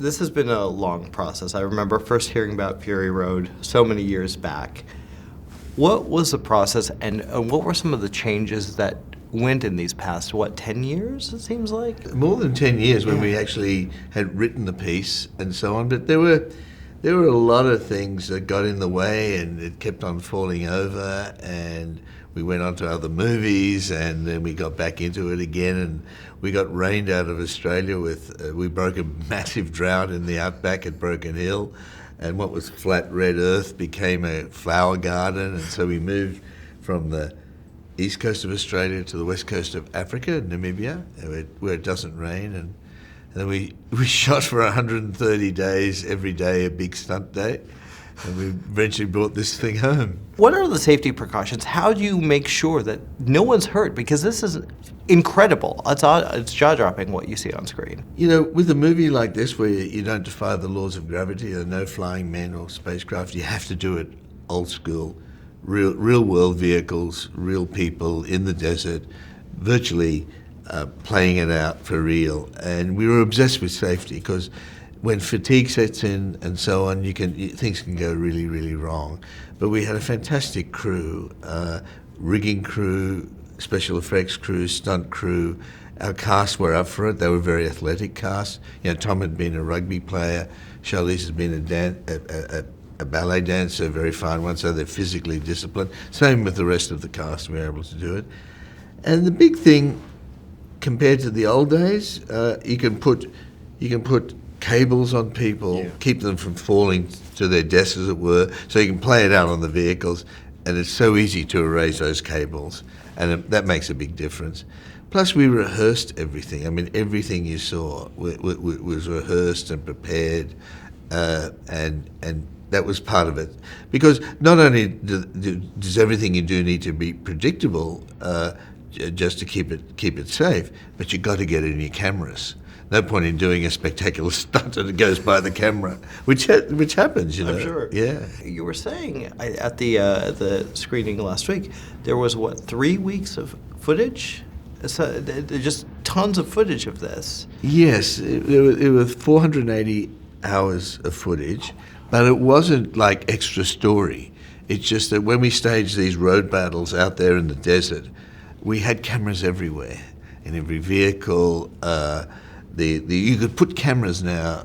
This has been a long process. I remember first hearing about Fury Road so many years back. What was the process, and what were some of the changes that went in these past, 10 years, it seems like? More than 10 years when we actually had written the piece and so on, but there were a lot of things that got in the way, and it kept on falling over, and we went on to other movies, and then we got back into it again, and we got rained out of Australia we broke a massive drought in the outback at Broken Hill, and what was flat red earth became a flower garden, and so we moved from the east coast of Australia to the west coast of Africa, Namibia, where it doesn't rain, and then we shot for 130 days, every day a big stunt day, and we eventually brought this thing home. What are the safety precautions? How do you make sure that no one's hurt? Because this is incredible. It's jaw-dropping what you see on screen. You know, with a movie like this where you don't defy the laws of gravity, there are no flying men or spacecraft, you have to do it old school, real world vehicles, real people in the desert, virtually playing it out for real. And we were obsessed with safety because when fatigue sets in and so on, things can go really, really wrong. But we had a fantastic crew, rigging crew, special effects crew, stunt crew. Our cast were up for it. They were very athletic cast. You know, Tom had been a rugby player. Charlize has been a ballet dancer, a very fine one, so they're physically disciplined. Same with the rest of the cast, we were able to do it. And the big thing, compared to the old days, you can put cables on people, keep them from falling to their deaths, as it were, so you can play it out on the vehicles, and it's so easy to erase those cables, and that makes a big difference. Plus, we rehearsed everything. I mean, everything you saw was rehearsed and prepared, and that was part of it. Because not only does everything you do need to be predictable, just to keep it safe, but you've got to get it in your cameras. No point in doing a spectacular stunt and it goes by the camera, which happens, you know. I'm sure. Yeah. You were saying at the screening last week, there was 3 weeks of footage? So, just tons of footage of this. Yes, it was 480 hours of footage, but it wasn't like extra story. It's just that when we staged these road battles out there in the desert, we had cameras everywhere, in every vehicle. You could put cameras now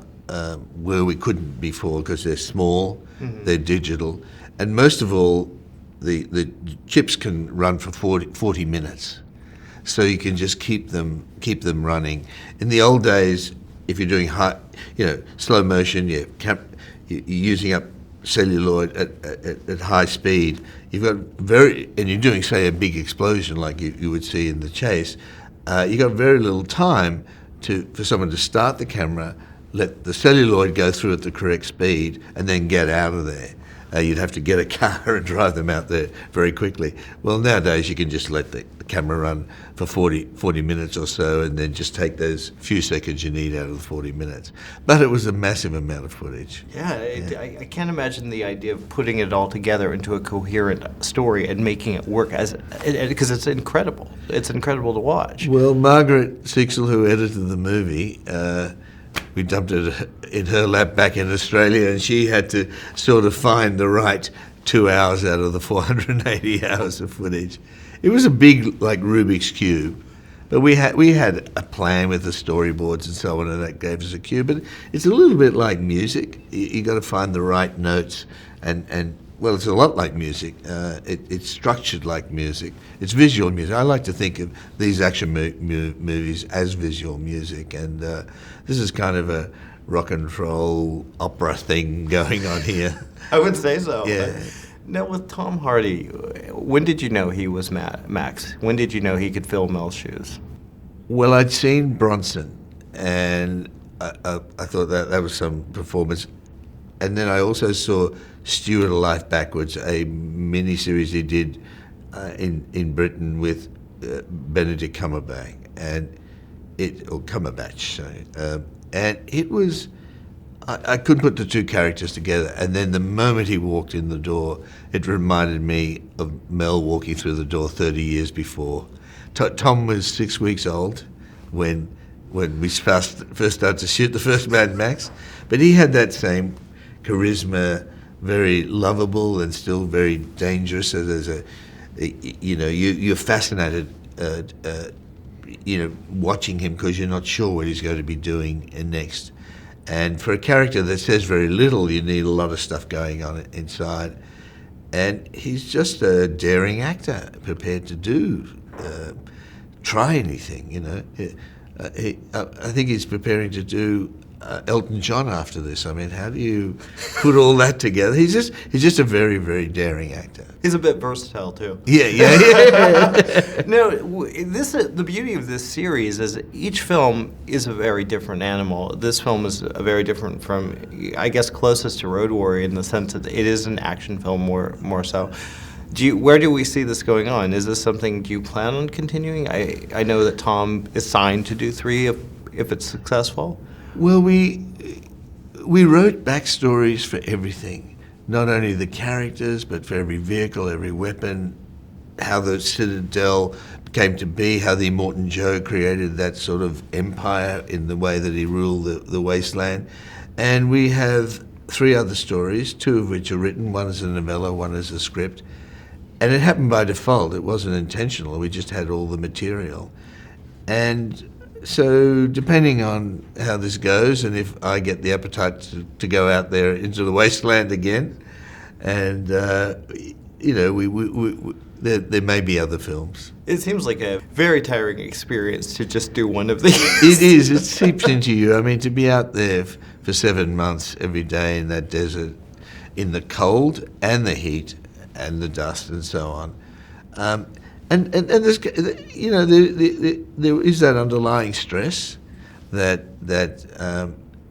where we couldn't before because they're small, they're digital, and most of all, the chips can run for 40 minutes, so you can just keep them running. In the old days, if you're doing slow motion, you're using up celluloid at high speed. You've got and you're doing, say, a big explosion like you would see in the chase. You got very little time for someone to start the camera, let the celluloid go through at the correct speed, and then get out of there. You'd have to get a car and drive them out there very quickly. Well, nowadays you can just let the camera run for 40 minutes or so, and then just take those few seconds you need out of the 40 minutes. But it was a massive amount of footage. I can't imagine the idea of putting it all together into a coherent story and making it work because it's incredible. It's incredible to watch. Well, Margaret Sixel, who edited the movie, we dumped it in her lap back in Australia, and she had to sort of find the right 2 hours out of the 480 hours of footage. It was a big, like, Rubik's Cube, but we had a plan with the storyboards and so on, and that gave us a cube. But it's a little bit like music. You got to find the right notes, and well, it's a lot like music. It's structured like music. It's visual music. I like to think of these action movies as visual music, and this is kind of a rock and roll opera thing going on here. I would say so. Yeah. Now, with Tom Hardy, when did you know he was Max? When did you know he could fill Mel's shoes? Well, I'd seen Bronson, and I thought that was some performance. And then I also saw Stewart: A Life Backwards, a mini-series he did in Britain with Benedict Cumberbatch, and it was, I couldn't put the two characters together. And then the moment he walked in the door, it reminded me of Mel walking through the door 30 years before. Tom was 6 weeks old when when we first started to shoot the first Mad Max. But he had that same charisma, very lovable and still very dangerous. So there's you're fascinated, watching him because you're not sure what he's going to be doing next. And for a character that says very little, you need a lot of stuff going on inside. And he's just a daring actor, prepared to try anything. I think he's preparing to do Elton John after this. I mean, how do you put all that together? He's just a very, very daring actor. He's a bit versatile too. Yeah. No, the beauty of this series is each film is a very different animal. This film is a very different from, I guess, closest to Road Warrior in the sense that it is an action film more so. Where do we see this going on? Is this something, do you plan on continuing? I know that Tom is signed to do 3 if it's successful. Well, we wrote backstories for everything, not only the characters, but for every vehicle, every weapon, how the Citadel came to be, how the Immortan Joe created that sort of empire in the way that he ruled the wasteland. And we have 3 other stories, 2 of which are written. One is a novella, one is a script. And it happened by default. It wasn't intentional. We just had all the material. And so depending on how this goes and if I get the appetite to go out there into the wasteland again, and there may be other films. It seems like a very tiring experience to just do one of these. It is. It seeps into you. I mean, to be out there for 7 months every day in that desert, in the cold and the heat and the dust and so on. And there's, there is that underlying stress that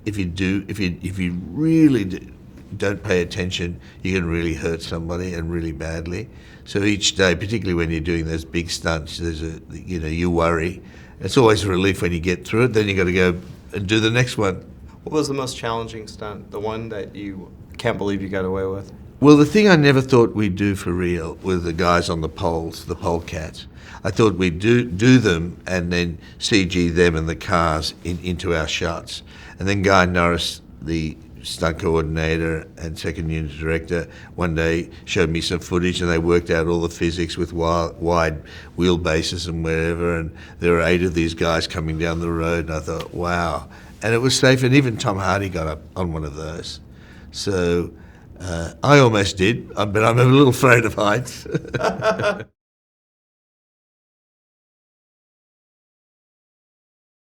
if you really don't pay attention, you can really hurt somebody and really badly. So each day, particularly when you're doing those big stunts, you worry. It's always a relief when you get through it. Then you got to go and do the next one. What was the most challenging stunt? The one that you can't believe you got away with? Well, the thing I never thought we'd do for real were the guys on the poles, the polecats. I thought we'd do them and then CG them and the cars into our shots. And then Guy Norris, the stunt coordinator and second unit director, one day showed me some footage and they worked out all the physics with wide wheelbases and wherever. And there were 8 of these guys coming down the road and I thought, wow. And it was safe, and even Tom Hardy got up on one of those. So I almost did, but I'm a little afraid of heights.